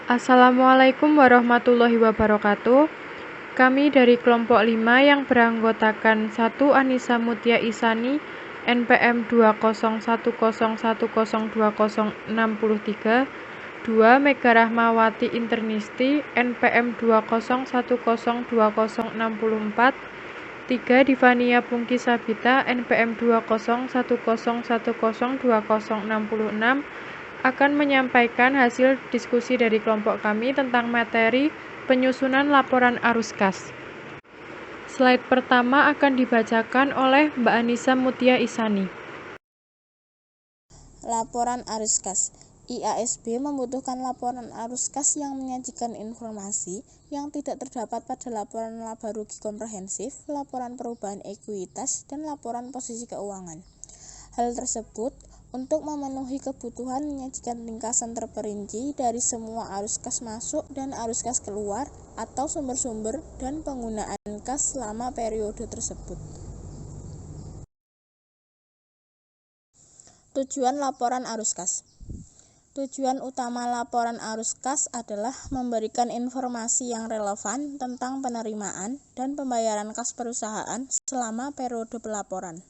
Assalamualaikum warahmatullahi wabarakatuh. Kami dari kelompok 5 yang beranggotakan 1 Anissa Mutia Isani, NPM 20101020663, 2 Mega Rahmawati Internisti, NPM 201020664, 3 Divania Pungki Sabita, NPM 20101020666, akan menyampaikan hasil diskusi dari kelompok kami tentang materi penyusunan laporan arus kas. Slide pertama akan dibacakan oleh Mbak Anissa Mutia Isani. Laporan arus kas. IASB membutuhkan laporan arus kas yang menyajikan informasi yang tidak terdapat pada laporan laba rugi komprehensif, laporan perubahan ekuitas, dan laporan posisi keuangan. Hal tersebut untuk memenuhi kebutuhan menyajikan ringkasan terperinci dari semua arus kas masuk dan arus kas keluar atau sumber-sumber dan penggunaan kas selama periode tersebut. Tujuan laporan arus kas. Tujuan utama laporan arus kas adalah memberikan informasi yang relevan tentang penerimaan dan pembayaran kas perusahaan selama periode pelaporan.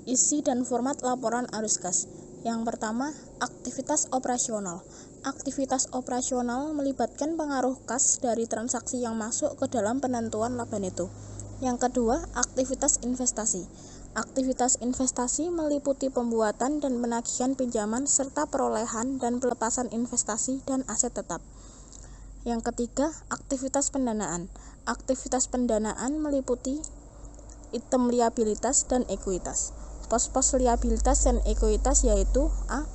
Isi dan format laporan arus kas. Yang pertama, aktivitas operasional. Aktivitas operasional melibatkan pengaruh kas dari transaksi yang masuk ke dalam penentuan laba neto. Yang kedua, aktivitas investasi. Aktivitas investasi meliputi pembuatan dan penagihan pinjaman serta perolehan dan pelepasan investasi dan aset tetap. Yang ketiga, aktivitas pendanaan. Aktivitas pendanaan meliputi item liabilitas dan ekuitas. Pos-pos liabilitas dan ekuitas yaitu A.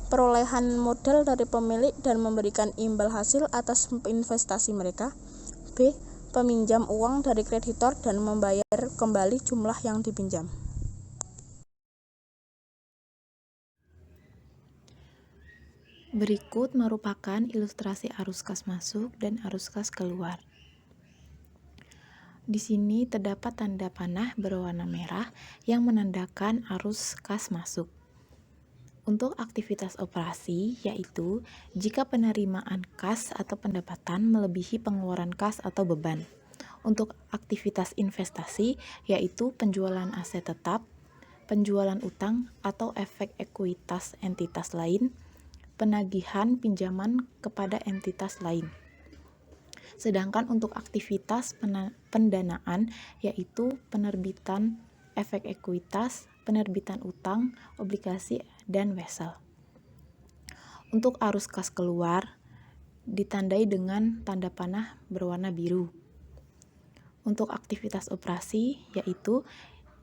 Perolehan modal dari pemilik dan memberikan imbal hasil atas investasi mereka. B. Peminjam uang dari kreditor dan membayar kembali jumlah yang dipinjam. Berikut merupakan ilustrasi arus kas masuk dan arus kas keluar. Di sini terdapat tanda panah berwarna merah yang menandakan arus kas masuk. Untuk aktivitas operasi, yaitu jika penerimaan kas atau pendapatan melebihi pengeluaran kas atau beban. Untuk aktivitas investasi, yaitu penjualan aset tetap, penjualan utang atau efek ekuitas entitas lain, penagihan pinjaman kepada entitas lain. Sedangkan untuk aktivitas pendanaan, yaitu penerbitan efek ekuitas, penerbitan utang, obligasi, dan wesel. Untuk arus kas keluar, ditandai dengan tanda panah berwarna biru. Untuk aktivitas operasi, yaitu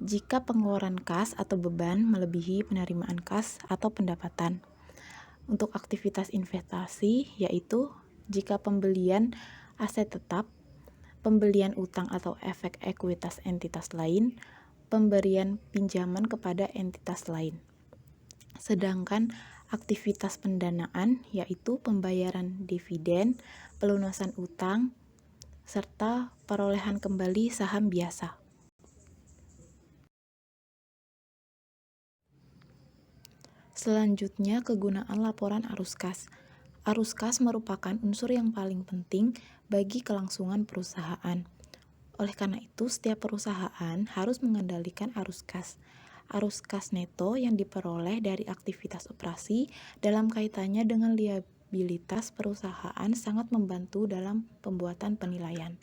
jika pengeluaran kas atau beban melebihi penerimaan kas atau pendapatan. Untuk aktivitas investasi, yaitu jika pembelian aset tetap, pembelian utang atau efek ekuitas entitas lain, pemberian pinjaman kepada entitas lain. Sedangkan aktivitas pendanaan yaitu pembayaran dividen, pelunasan utang, serta perolehan kembali saham biasa. Selanjutnya, kegunaan laporan arus kas. Arus kas merupakan unsur yang paling penting bagi kelangsungan perusahaan. Oleh karena itu, setiap perusahaan harus mengendalikan arus kas. Arus kas neto yang diperoleh dari aktivitas operasi dalam kaitannya dengan liabilitas perusahaan sangat membantu dalam pembuatan penilaian.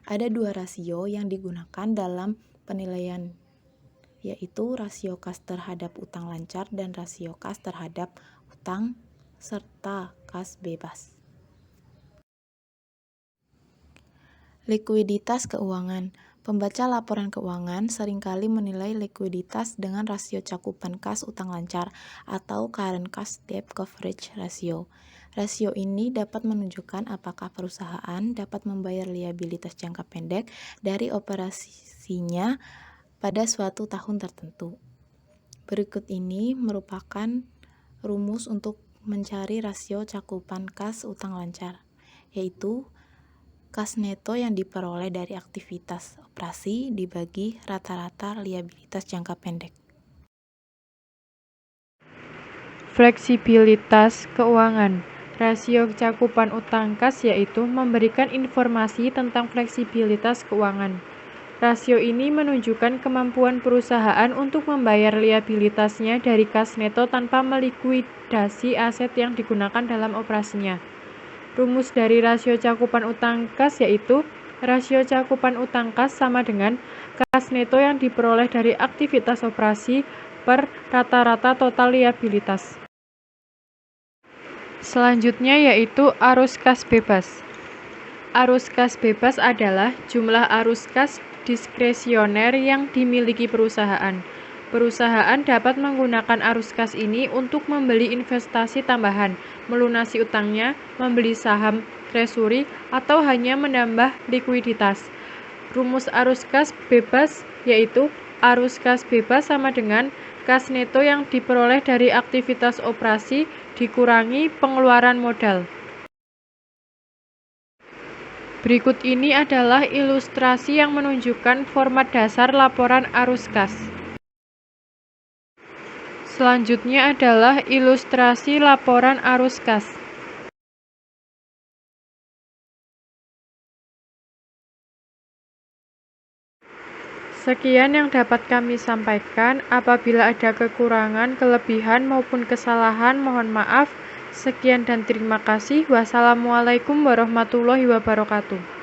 Ada 2 rasio yang digunakan dalam penilaian, yaitu rasio kas terhadap utang lancar dan rasio kas terhadap utang serta kas bebas. Likuiditas keuangan. Pembaca laporan keuangan seringkali menilai likuiditas dengan rasio cakupan kas utang lancar atau current cash debt coverage ratio. Rasio ini dapat menunjukkan apakah perusahaan dapat membayar liabilitas jangka pendek dari operasinya pada suatu tahun tertentu. Berikut ini merupakan rumus untuk mencari rasio cakupan kas utang lancar, yaitu kas neto yang diperoleh dari aktivitas operasi dibagi rata-rata liabilitas jangka pendek. Fleksibilitas keuangan. Rasio cakupan utang kas yaitu memberikan informasi tentang fleksibilitas keuangan. Rasio ini menunjukkan kemampuan perusahaan untuk membayar liabilitasnya dari kas neto tanpa melikuidasi aset yang digunakan dalam operasinya. Rumus dari rasio cakupan utang kas yaitu rasio cakupan utang kas sama dengan kas neto yang diperoleh dari aktivitas operasi per rata-rata total liabilitas. Selanjutnya yaitu arus kas bebas. Arus kas bebas adalah jumlah arus kas diskresioner yang dimiliki perusahaan. Perusahaan dapat menggunakan arus kas ini untuk membeli investasi tambahan, melunasi utangnya, membeli saham treasury, atau hanya menambah likuiditas. Rumus arus kas bebas yaitu arus kas bebas sama dengan kas neto yang diperoleh dari aktivitas operasi dikurangi pengeluaran modal. Berikut ini adalah ilustrasi yang menunjukkan format dasar laporan arus kas. Selanjutnya adalah ilustrasi laporan arus kas. Sekian yang dapat kami sampaikan. Apabila ada kekurangan, kelebihan maupun kesalahan, mohon maaf. Sekian dan terima kasih. Wassalamualaikum warahmatullahi wabarakatuh.